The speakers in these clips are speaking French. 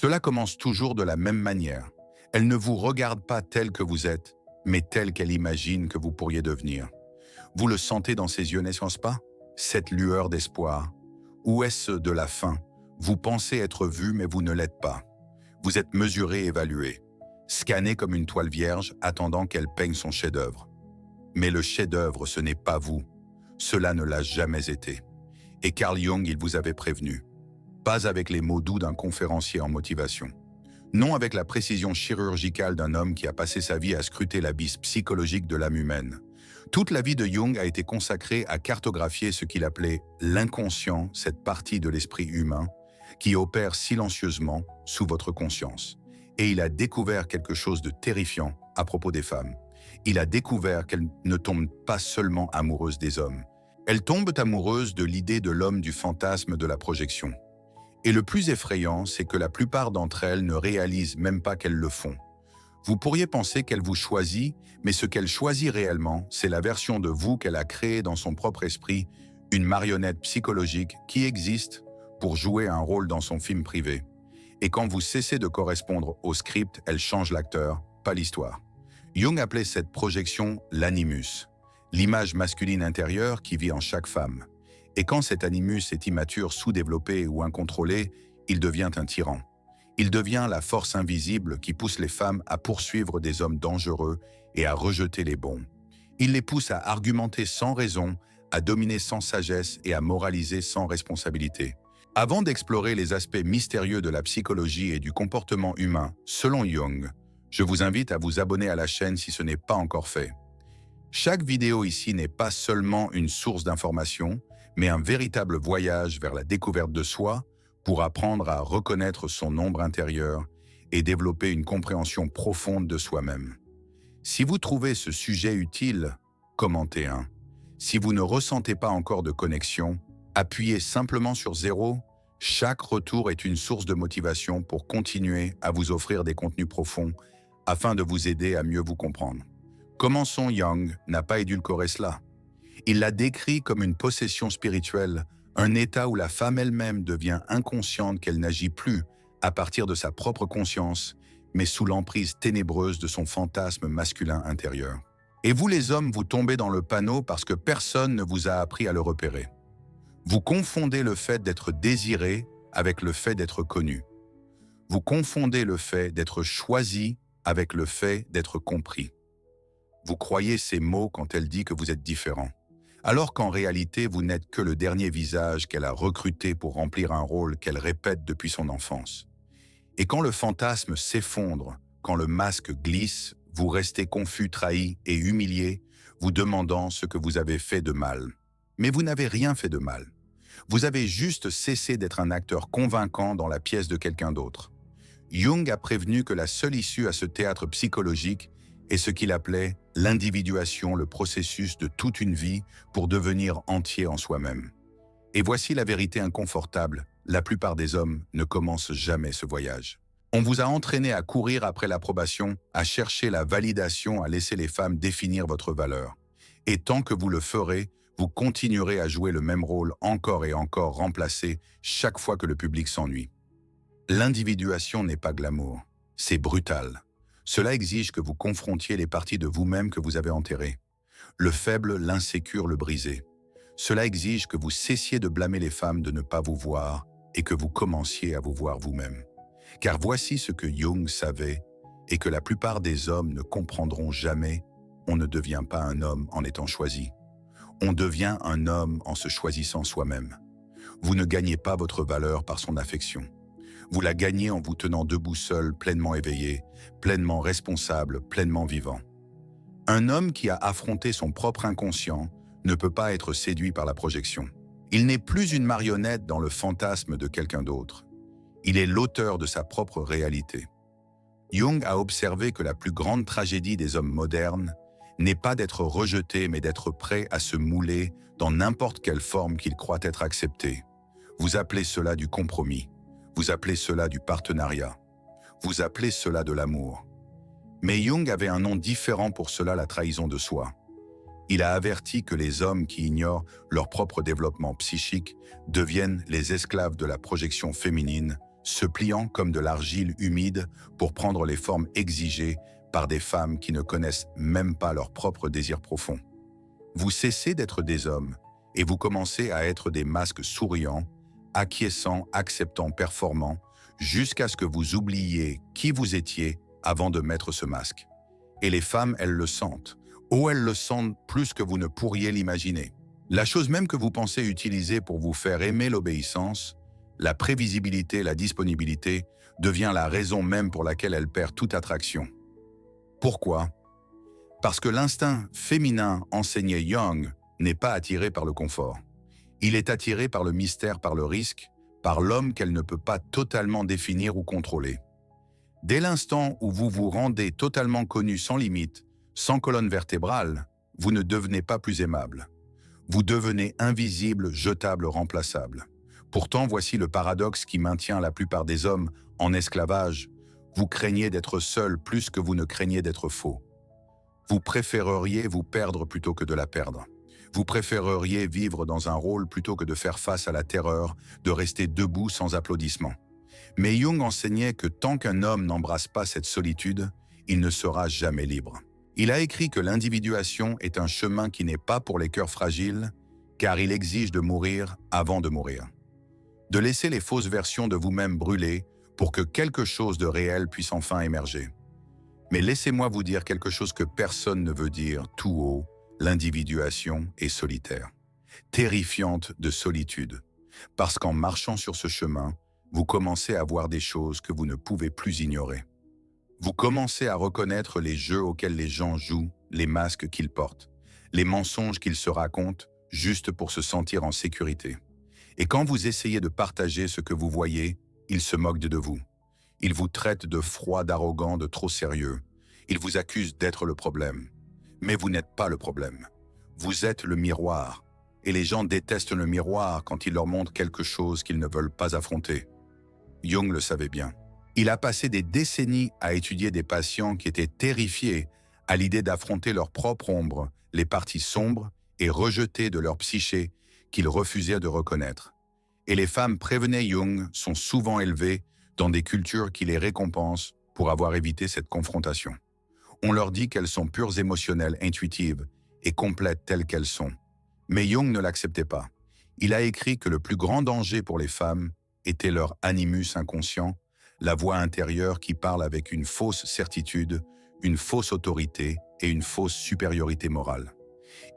Cela commence toujours de la même manière. Elle ne vous regarde pas tel que vous êtes, mais tel qu'elle imagine que vous pourriez devenir. Vous le sentez dans ses yeux, n'est-ce pas? Cette lueur d'espoir. Ou est-ce de la faim? Vous pensez être vu, mais vous ne l'êtes pas. Vous êtes mesuré, évalué, scanné comme une toile vierge, attendant qu'elle peigne son chef-d'œuvre. Mais le chef-d'œuvre, ce n'est pas vous. Cela ne l'a jamais été. Et Carl Jung, il vous avait prévenu. Pas avec les mots doux d'un conférencier en motivation. Non avec la précision chirurgicale d'un homme qui a passé sa vie à scruter l'abysse psychologique de l'âme humaine. Toute la vie de Jung a été consacrée à cartographier ce qu'il appelait l'inconscient, cette partie de l'esprit humain, qui opère silencieusement sous votre conscience. Et il a découvert quelque chose de terrifiant à propos des femmes. Il a découvert qu'elles ne tombent pas seulement amoureuses des hommes. Elles tombent amoureuses de l'idée de l'homme du fantasme de la projection. Et le plus effrayant, c'est que la plupart d'entre elles ne réalisent même pas qu'elles le font. Vous pourriez penser qu'elle vous choisit, mais ce qu'elle choisit réellement, c'est la version de vous qu'elle a créée dans son propre esprit, une marionnette psychologique qui existe pour jouer un rôle dans son film privé. Et quand vous cessez de correspondre au script, elle change l'acteur, pas l'histoire. Jung appelait cette projection l'animus, l'image masculine intérieure qui vit en chaque femme. Et quand cet animus est immature, sous-développé ou incontrôlé, il devient un tyran. Il devient la force invisible qui pousse les femmes à poursuivre des hommes dangereux et à rejeter les bons. Il les pousse à argumenter sans raison, à dominer sans sagesse et à moraliser sans responsabilité. Avant d'explorer les aspects mystérieux de la psychologie et du comportement humain, selon Jung, je vous invite à vous abonner à la chaîne si ce n'est pas encore fait. Chaque vidéo ici n'est pas seulement une source d'information, mais un véritable voyage vers la découverte de soi pour apprendre à reconnaître son ombre intérieure et développer une compréhension profonde de soi-même. Si vous trouvez ce sujet utile, commentez un. Si vous ne ressentez pas encore de connexion, appuyez simplement sur 0. Chaque retour est une source de motivation pour continuer à vous offrir des contenus profonds afin de vous aider à mieux vous comprendre. Commençons. Jung n'a pas édulcoré cela. Il l'a décrit comme une possession spirituelle, un état où la femme elle-même devient inconsciente qu'elle n'agit plus à partir de sa propre conscience, mais sous l'emprise ténébreuse de son fantasme masculin intérieur. Et vous les hommes, vous tombez dans le panneau parce que personne ne vous a appris à le repérer. Vous confondez le fait d'être désiré avec le fait d'être connu. Vous confondez le fait d'être choisi avec le fait d'être compris. Vous croyez ces mots quand elle dit que vous êtes différent, alors qu'en réalité, vous n'êtes que le dernier visage qu'elle a recruté pour remplir un rôle qu'elle répète depuis son enfance. Et quand le fantasme s'effondre, quand le masque glisse, vous restez confus, trahi et humilié, vous demandant ce que vous avez fait de mal. Mais vous n'avez rien fait de mal. Vous avez juste cessé d'être un acteur convaincant dans la pièce de quelqu'un d'autre. Jung a prévenu que la seule issue à ce théâtre psychologique est ce qu'il appelait l'individuation, le processus de toute une vie pour devenir entier en soi-même. Et voici la vérité inconfortable, la plupart des hommes ne commencent jamais ce voyage. On vous a entraîné à courir après l'approbation, à chercher la validation, à laisser les femmes définir votre valeur. Et tant que vous le ferez, vous continuerez à jouer le même rôle encore et encore, remplacé chaque fois que le public s'ennuie. L'individuation n'est pas glamour, c'est brutal. Cela exige que vous confrontiez les parties de vous-même que vous avez enterrées. Le faible, l'insécure, le brisé. Cela exige que vous cessiez de blâmer les femmes de ne pas vous voir et que vous commenciez à vous voir vous-même. Car voici ce que Jung savait et que la plupart des hommes ne comprendront jamais: on ne devient pas un homme en étant choisi. On devient un homme en se choisissant soi-même. Vous ne gagnez pas votre valeur par son affection. Vous la gagnez en vous tenant debout seul, pleinement éveillé, pleinement responsable, pleinement vivant. Un homme qui a affronté son propre inconscient ne peut pas être séduit par la projection. Il n'est plus une marionnette dans le fantasme de quelqu'un d'autre. Il est l'auteur de sa propre réalité. Jung a observé que la plus grande tragédie des hommes modernes n'est pas d'être rejeté, mais d'être prêt à se mouler dans n'importe quelle forme qu'il croit être acceptée. Vous appelez cela du compromis. Vous appelez cela du partenariat. Vous appelez cela de l'amour. Mais Jung avait un nom différent pour cela: la trahison de soi. Il a averti que les hommes qui ignorent leur propre développement psychique deviennent les esclaves de la projection féminine, se pliant comme de l'argile humide pour prendre les formes exigées par des femmes qui ne connaissent même pas leurs propres désirs profonds. Vous cessez d'être des hommes et vous commencez à être des masques souriants, acquiescents, acceptants, performants, jusqu'à ce que vous oubliez qui vous étiez avant de mettre ce masque. Et les femmes, elles le sentent. Oh, elles le sentent plus que vous ne pourriez l'imaginer. La chose même que vous pensez utiliser pour vous faire aimer l'obéissance, la prévisibilité, la disponibilité, devient la raison même pour laquelle elle perd toute attraction. Pourquoi? Parce que l'instinct féminin enseigné Jung n'est pas attiré par le confort. Il est attiré par le mystère, par le risque, par l'homme qu'elle ne peut pas totalement définir ou contrôler. Dès l'instant où vous vous rendez totalement connu sans limite, sans colonne vertébrale, vous ne devenez pas plus aimable. Vous devenez invisible, jetable, remplaçable. Pourtant, voici le paradoxe qui maintient la plupart des hommes en esclavage. Vous craignez d'être seul plus que vous ne craignez d'être faux. Vous préféreriez vous perdre plutôt que de la perdre. Vous préféreriez vivre dans un rôle plutôt que de faire face à la terreur, de rester debout sans applaudissements. Mais Jung enseignait que tant qu'un homme n'embrasse pas cette solitude, il ne sera jamais libre. Il a écrit que l'individuation est un chemin qui n'est pas pour les cœurs fragiles, car il exige de mourir avant de mourir. De laisser les fausses versions de vous-même brûler pour que quelque chose de réel puisse enfin émerger. Mais laissez-moi vous dire quelque chose que personne ne veut dire tout haut, l'individuation est solitaire. Terrifiante de solitude, parce qu'en marchant sur ce chemin, vous commencez à voir des choses que vous ne pouvez plus ignorer. Vous commencez à reconnaître les jeux auxquels les gens jouent, les masques qu'ils portent, les mensonges qu'ils se racontent juste pour se sentir en sécurité. Et quand vous essayez de partager ce que vous voyez, ils se moquent de vous. Ils vous traitent de froid, d'arrogant, de trop sérieux. Ils vous accusent d'être le problème. Mais vous n'êtes pas le problème. Vous êtes le miroir. Et les gens détestent le miroir quand il leur montre quelque chose qu'ils ne veulent pas affronter. Jung le savait bien. Il a passé des décennies à étudier des patients qui étaient terrifiés à l'idée d'affronter leur propre ombre, les parties sombres et rejetées de leur psyché qu'ils refusaient de reconnaître. Et les femmes, prévenait Jung, sont souvent élevées dans des cultures qui les récompensent pour avoir évité cette confrontation. On leur dit qu'elles sont pures émotionnelles, intuitives et complètes telles qu'elles sont. Mais Jung ne l'acceptait pas. Il a écrit que le plus grand danger pour les femmes était leur animus inconscient, la voix intérieure qui parle avec une fausse certitude, une fausse autorité et une fausse supériorité morale.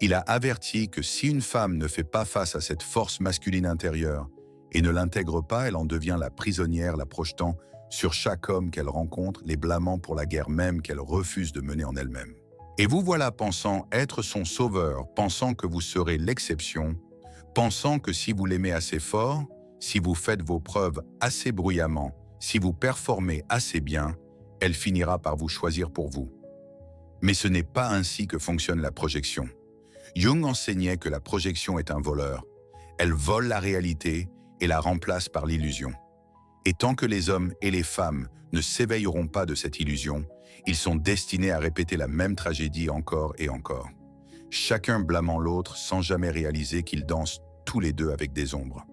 Il a averti que si une femme ne fait pas face à cette force masculine intérieure et ne l'intègre pas, elle en devient la prisonnière, la projetant sur chaque homme qu'elle rencontre, les blâmant pour la guerre même qu'elle refuse de mener en elle-même. Et vous voilà pensant être son sauveur, pensant que vous serez l'exception, pensant que si vous l'aimez assez fort, si vous faites vos preuves assez bruyamment, si vous performez assez bien, elle finira par vous choisir pour vous. Mais ce n'est pas ainsi que fonctionne la projection. Jung enseignait que la projection est un voleur. Elle vole la réalité et la remplace par l'illusion. Et tant que les hommes et les femmes ne s'éveilleront pas de cette illusion, ils sont destinés à répéter la même tragédie encore et encore. Chacun blâmant l'autre sans jamais réaliser qu'ils dansent tous les deux avec des ombres.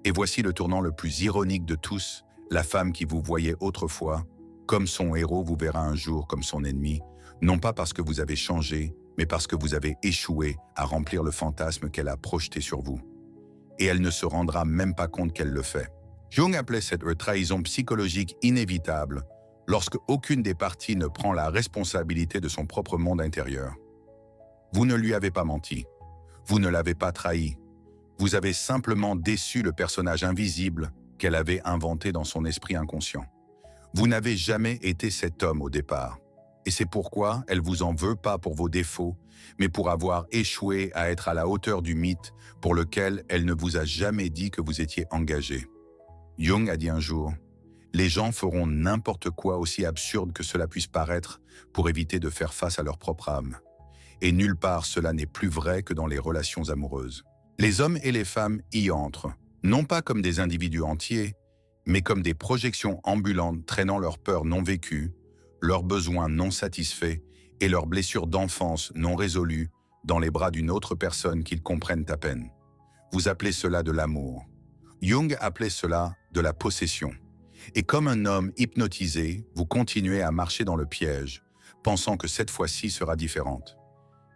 Et voici le tournant le plus ironique de tous, la femme qui vous voyait autrefois, comme son héros vous verra un jour comme son ennemi, non pas parce que vous avez changé, mais parce que vous avez échoué à remplir le fantasme qu'elle a projeté sur vous. Et elle ne se rendra même pas compte qu'elle le fait. Jung appelait cette trahison psychologique inévitable lorsque aucune des parties ne prend la responsabilité de son propre monde intérieur. Vous ne lui avez pas menti. Vous ne l'avez pas trahi. Vous avez simplement déçu le personnage invisible qu'elle avait inventé dans son esprit inconscient. Vous n'avez jamais été cet homme au départ. Et c'est pourquoi elle vous en veut pas pour vos défauts, mais pour avoir échoué à être à la hauteur du mythe pour lequel elle ne vous a jamais dit que vous étiez engagé. Jung a dit un jour, « Les gens feront n'importe quoi aussi absurde que cela puisse paraître pour éviter de faire face à leur propre âme. Et nulle part cela n'est plus vrai que dans les relations amoureuses. Les hommes et les femmes y entrent, non pas comme des individus entiers, mais comme des projections ambulantes traînant leurs peurs non vécues, leurs besoins non satisfaits et leurs blessures d'enfance non résolues dans les bras d'une autre personne qu'ils comprennent à peine. Vous appelez cela de l'amour. Jung appelait cela de la possession. Et comme un homme hypnotisé, vous continuez à marcher dans le piège, pensant que cette fois-ci sera différente.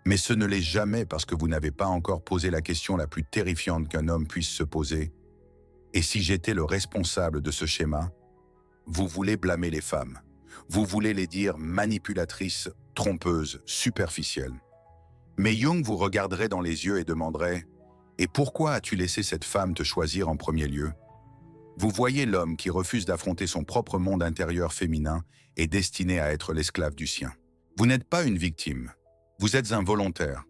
Mais ce ne l'est jamais parce que vous n'avez pas encore posé la question la plus terrifiante qu'un homme puisse se poser. Et si j'étais le responsable de ce schéma? Vous voulez blâmer les femmes. Vous voulez les dire manipulatrices, trompeuses, superficielles. Mais Jung vous regarderait dans les yeux et demanderait « Et pourquoi as-tu laissé cette femme te choisir en premier lieu ?» Vous voyez l'homme qui refuse d'affronter son propre monde intérieur féminin et destiné à être l'esclave du sien. Vous n'êtes pas une victime. Vous êtes un volontaire.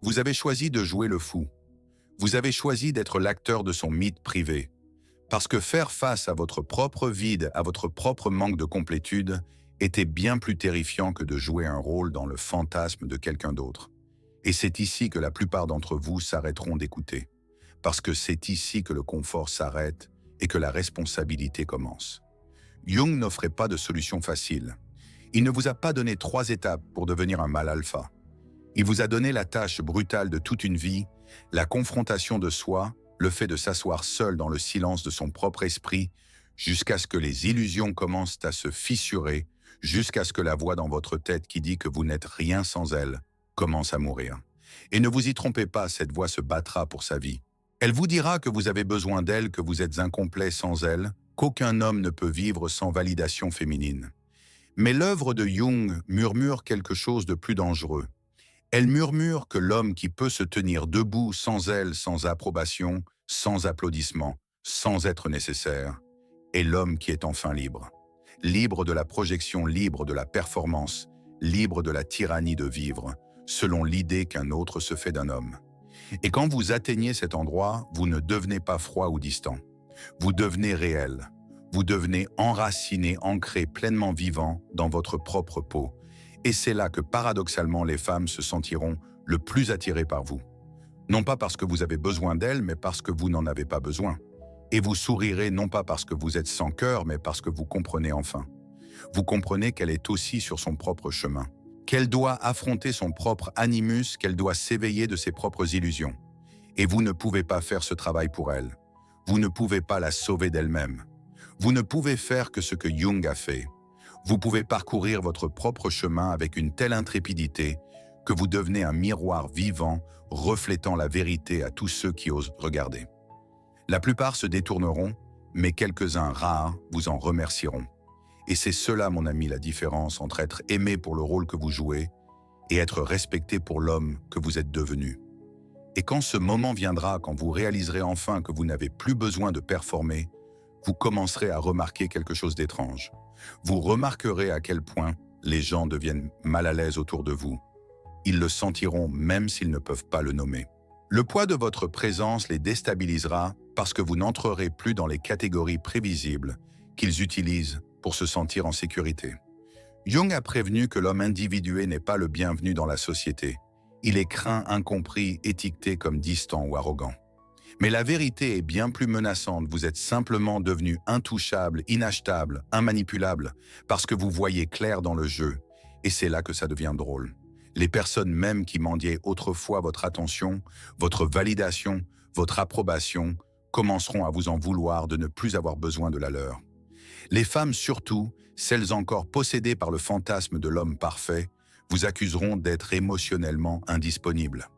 Vous avez choisi de jouer le fou. Vous avez choisi d'être l'acteur de son mythe privé. Parce que faire face à votre propre vide, à votre propre manque de complétude, était bien plus terrifiant que de jouer un rôle dans le fantasme de quelqu'un d'autre. Et c'est ici que la plupart d'entre vous s'arrêteront d'écouter. Parce que c'est ici que le confort s'arrête et que la responsabilité commence. Jung n'offrait pas de solution facile. Il ne vous a pas donné 3 étapes pour devenir un mâle alpha. Il vous a donné la tâche brutale de toute une vie, la confrontation de soi, le fait de s'asseoir seul dans le silence de son propre esprit, jusqu'à ce que les illusions commencent à se fissurer, jusqu'à ce que la voix dans votre tête qui dit que vous n'êtes rien sans elle commence à mourir. Et ne vous y trompez pas, cette voix se battra pour sa vie. Elle vous dira que vous avez besoin d'elle, que vous êtes incomplet sans elle, qu'aucun homme ne peut vivre sans validation féminine. Mais l'œuvre de Jung murmure quelque chose de plus dangereux. Elle murmure que l'homme qui peut se tenir debout sans elle, sans approbation, sans applaudissement, sans être nécessaire, est l'homme qui est enfin libre. Libre de la projection, libre de la performance, libre de la tyrannie de vivre, selon l'idée qu'un autre se fait d'un homme. Et quand vous atteignez cet endroit, vous ne devenez pas froid ou distant. Vous devenez réel. Vous devenez enraciné, ancré, pleinement vivant dans votre propre peau. Et c'est là que paradoxalement les femmes se sentiront le plus attirées par vous. Non pas parce que vous avez besoin d'elles, mais parce que vous n'en avez pas besoin. Et vous sourirez non pas parce que vous êtes sans cœur, mais parce que vous comprenez enfin. Vous comprenez qu'elle est aussi sur son propre chemin. Qu'elle doit affronter son propre animus, qu'elle doit s'éveiller de ses propres illusions. Et vous ne pouvez pas faire ce travail pour elle. Vous ne pouvez pas la sauver d'elle-même. Vous ne pouvez faire que ce que Jung a fait. Vous pouvez parcourir votre propre chemin avec une telle intrépidité que vous devenez un miroir vivant, reflétant la vérité à tous ceux qui osent regarder. La plupart se détourneront, mais quelques-uns rares vous en remercieront. Et c'est cela, mon ami, la différence entre être aimé pour le rôle que vous jouez et être respecté pour l'homme que vous êtes devenu. Et quand ce moment viendra, quand vous réaliserez enfin que vous n'avez plus besoin de performer, vous commencerez à remarquer quelque chose d'étrange. Vous remarquerez à quel point les gens deviennent mal à l'aise autour de vous. Ils le sentiront même s'ils ne peuvent pas le nommer. Le poids de votre présence les déstabilisera parce que vous n'entrerez plus dans les catégories prévisibles qu'ils utilisent pour se sentir en sécurité. Jung a prévenu que l'homme individué n'est pas le bienvenu dans la société. Il est craint, incompris, étiqueté comme distant ou arrogant. Mais la vérité est bien plus menaçante. Vous êtes simplement devenu intouchable, inachetable, immanipulable, parce que vous voyez clair dans le jeu. Et c'est là que ça devient drôle. Les personnes même qui mendiaient autrefois votre attention, votre validation, votre approbation, commenceront à vous en vouloir de ne plus avoir besoin de la leur. Les femmes surtout, celles encore possédées par le fantasme de l'homme parfait, vous accuseront d'être émotionnellement indisponibles.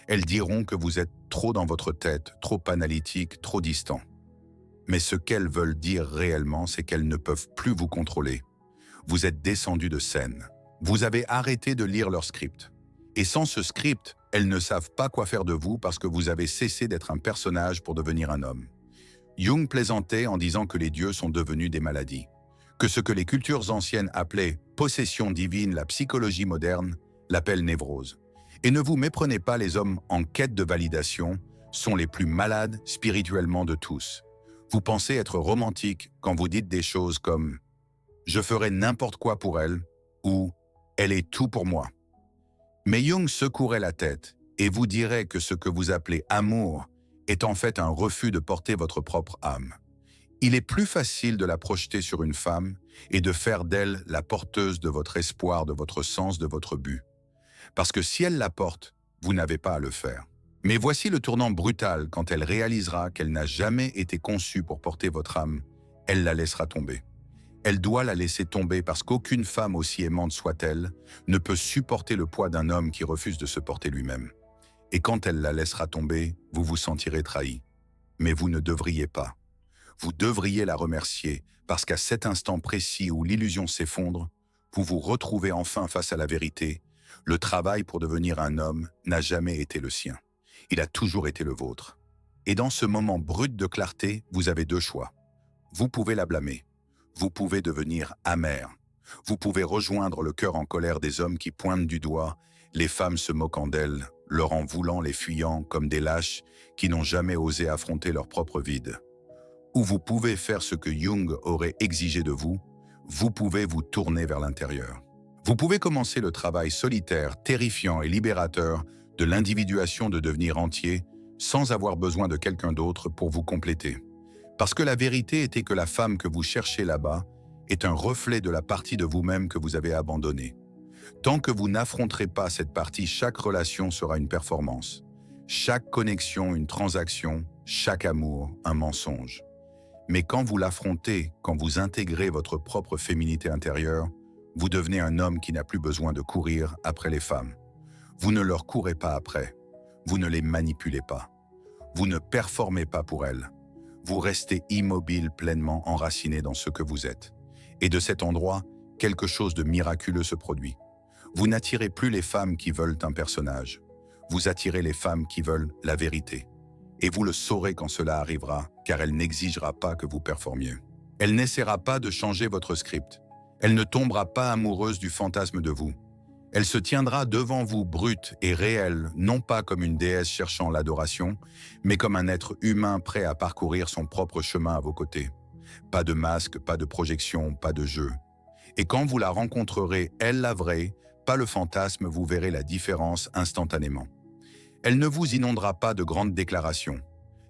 Elles diront que vous êtes trop dans votre tête, trop analytique, trop distant. Mais ce qu'elles veulent dire réellement, c'est qu'elles ne peuvent plus vous contrôler. Vous êtes descendu de scène. Vous avez arrêté de lire leur script. Et sans ce script, elles ne savent pas quoi faire de vous parce que vous avez cessé d'être un personnage pour devenir un homme. Jung plaisantait en disant que les dieux sont devenus des maladies, que ce que les cultures anciennes appelaient « possession divine », la psychologie moderne l'appelle névrose. Et ne vous méprenez pas, les hommes en quête de validation sont les plus malades spirituellement de tous. Vous pensez être romantique quand vous dites des choses comme « je ferai n'importe quoi pour elle » ou « elle est tout pour moi ». Mais Jung secouerait la tête et vous dirait que ce que vous appelez amour est en fait un refus de porter votre propre âme. Il est plus facile de la projeter sur une femme et de faire d'elle la porteuse de votre espoir, de votre sens, de votre but. Parce que si elle la porte, vous n'avez pas à le faire. Mais voici le tournant brutal quand elle réalisera qu'elle n'a jamais été conçue pour porter votre âme. elle la laissera tomber. Elle doit la laisser tomber parce qu'aucune femme, aussi aimante soit-elle, ne peut supporter le poids d'un homme qui refuse de se porter lui-même. Et quand elle la laissera tomber, vous vous sentirez trahi. Mais vous ne devriez pas. Vous devriez la remercier parce qu'à cet instant précis où l'illusion s'effondre, vous vous retrouvez enfin face à la vérité. Le travail pour devenir un homme n'a jamais été le sien. Il a toujours été le vôtre. Et dans ce moment brut de clarté, vous avez deux choix. Vous pouvez la blâmer. Vous pouvez devenir amer. Vous pouvez rejoindre le cœur en colère des hommes qui pointent du doigt les femmes se moquant d'elles, leur en voulant, les fuyant comme des lâches qui n'ont jamais osé affronter leur propre vide. Ou vous pouvez faire ce que Jung aurait exigé de vous, vous pouvez vous tourner vers l'intérieur. Vous pouvez commencer le travail solitaire, terrifiant et libérateur de l'individuation de devenir entier sans avoir besoin de quelqu'un d'autre pour vous compléter. Parce que la vérité était que la femme que vous cherchez là-bas est un reflet de la partie de vous-même que vous avez abandonnée. Tant que vous n'affronterez pas cette partie, chaque relation sera une performance. Chaque connexion, une transaction, chaque amour, un mensonge. Mais quand vous l'affrontez, quand vous intégrez votre propre féminité intérieure, vous devenez un homme qui n'a plus besoin de courir après les femmes. Vous ne leur courez pas après. Vous ne les manipulez pas. Vous ne performez pas pour elles. Vous restez immobile, pleinement enraciné dans ce que vous êtes. Et de cet endroit, quelque chose de miraculeux se produit. Vous n'attirez plus les femmes qui veulent un personnage. Vous attirez les femmes qui veulent la vérité. Et vous le saurez quand cela arrivera, car elle n'exigera pas que vous performiez. Elle n'essaiera pas de changer votre script. Elle ne tombera pas amoureuse du fantasme de vous. Elle se tiendra devant vous brute et réelle, non pas comme une déesse cherchant l'adoration, mais comme un être humain prêt à parcourir son propre chemin à vos côtés. Pas de masque, pas de projection, pas de jeu. Et quand vous la rencontrerez, elle la vraie, pas le fantasme, vous verrez la différence instantanément. Elle ne vous inondera pas de grandes déclarations.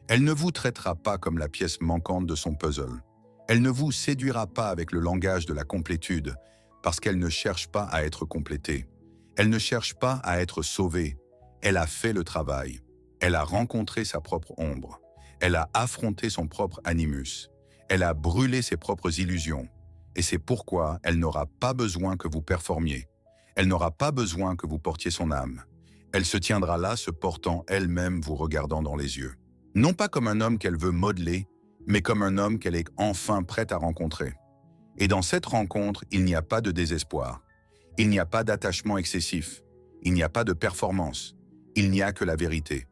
Elle ne vous traitera pas comme la pièce manquante de son puzzle. Elle ne vous séduira pas avec le langage de la complétude, parce qu'elle ne cherche pas à être complétée. Elle ne cherche pas à être sauvée. Elle a fait le travail. Elle a rencontré sa propre ombre. Elle a affronté son propre animus. Elle a brûlé ses propres illusions. Et c'est pourquoi elle n'aura pas besoin que vous performiez. Elle n'aura pas besoin que vous portiez son âme. Elle se tiendra là, se portant elle-même, vous regardant dans les yeux. Non pas comme un homme qu'elle veut modeler, mais comme un homme qu'elle est enfin prête à rencontrer. Et dans cette rencontre, il n'y a pas de désespoir. Il n'y a pas d'attachement excessif. Il n'y a pas de performance. Il n'y a que la vérité.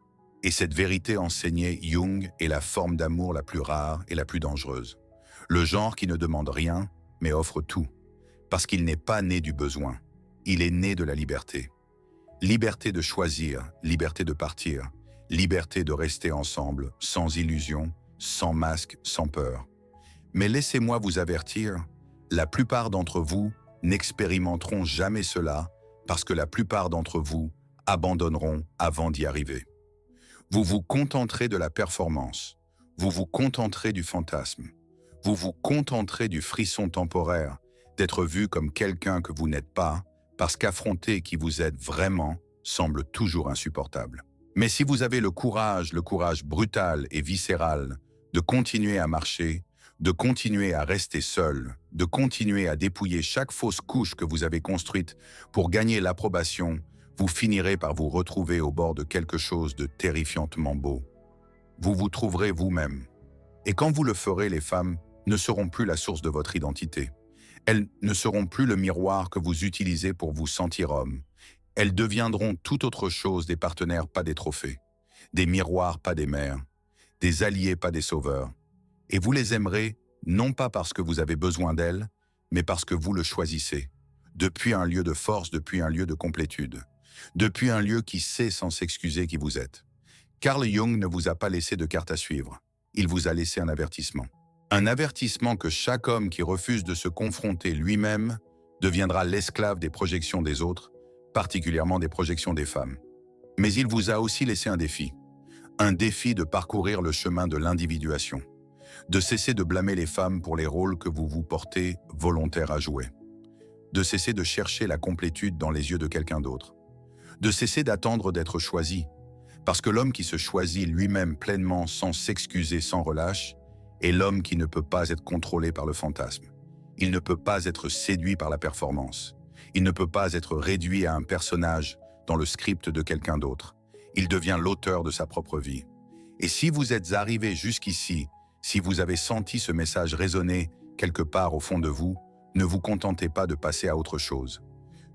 Et cette vérité, enseignée Jung, est la forme d'amour la plus rare et la plus dangereuse. Le genre qui ne demande rien, mais offre tout. Parce qu'il n'est pas né du besoin. Il est né de la liberté. Liberté de choisir, liberté de partir, liberté de rester ensemble, sans illusion, sans masque, sans peur. Mais laissez-moi vous avertir, la plupart d'entre vous n'expérimenteront jamais cela parce que la plupart d'entre vous abandonneront avant d'y arriver. Vous vous contenterez de la performance, vous vous contenterez du fantasme, vous vous contenterez du frisson temporaire, d'être vu comme quelqu'un que vous n'êtes pas, parce qu'affronter qui vous êtes vraiment semble toujours insupportable. Mais si vous avez le courage brutal et viscéral de continuer à marcher, de continuer à rester seul, de continuer à dépouiller chaque fausse couche que vous avez construite pour gagner l'approbation, vous finirez par vous retrouver au bord de quelque chose de terrifiantement beau. Vous vous trouverez vous-même. Et quand vous le ferez, les femmes ne seront plus la source de votre identité. Elles ne seront plus le miroir que vous utilisez pour vous sentir homme. Elles deviendront tout autre chose, des partenaires, pas des trophées. Des miroirs, pas des mères. Des alliés, pas des sauveurs. Et vous les aimerez, non pas parce que vous avez besoin d'elles, mais parce que vous le choisissez. Depuis un lieu de force, depuis un lieu de complétude. Depuis un lieu qui sait sans s'excuser qui vous êtes. Carl Jung ne vous a pas laissé de carte à suivre. Il vous a laissé un avertissement. Un avertissement que chaque homme qui refuse de se confronter lui-même deviendra l'esclave des projections des autres, particulièrement des projections des femmes. Mais il vous a aussi laissé un défi de parcourir le chemin de l'individuation, de cesser de blâmer les femmes pour les rôles que vous vous portez volontaires à jouer, de cesser de chercher la complétude dans les yeux de quelqu'un d'autre, de cesser d'attendre d'être choisi, parce que l'homme qui se choisit lui-même pleinement sans s'excuser, sans relâche, est l'homme qui ne peut pas être contrôlé par le fantasme. Il ne peut pas être séduit par la performance. Il ne peut pas être réduit à un personnage dans le script de quelqu'un d'autre. Il devient l'auteur de sa propre vie. Et si vous êtes arrivé jusqu'ici, si vous avez senti ce message résonner quelque part au fond de vous, ne vous contentez pas de passer à autre chose.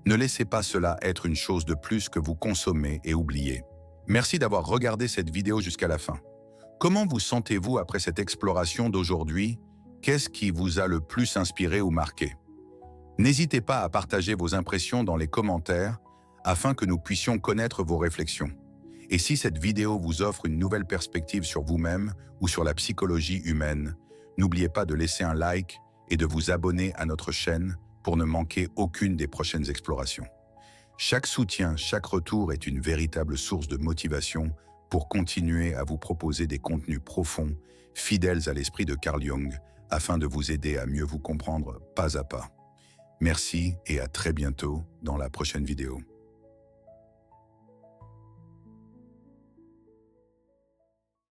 Ne laissez pas cela être une chose de plus que vous consommez et oubliez. Merci d'avoir regardé cette vidéo jusqu'à la fin. Comment vous sentez-vous après cette exploration d'aujourd'hui? Qu'est-ce qui vous a le plus inspiré ou marqué? N'hésitez pas à partager vos impressions dans les commentaires afin que nous puissions connaître vos réflexions. Et si cette vidéo vous offre une nouvelle perspective sur vous-même ou sur la psychologie humaine, n'oubliez pas de laisser un like et de vous abonner à notre chaîne pour ne manquer aucune des prochaines explorations. Chaque soutien, chaque retour est une véritable source de motivation pour continuer à vous proposer des contenus profonds, fidèles à l'esprit de Carl Jung, afin de vous aider à mieux vous comprendre pas à pas. Merci et à très bientôt dans la prochaine vidéo.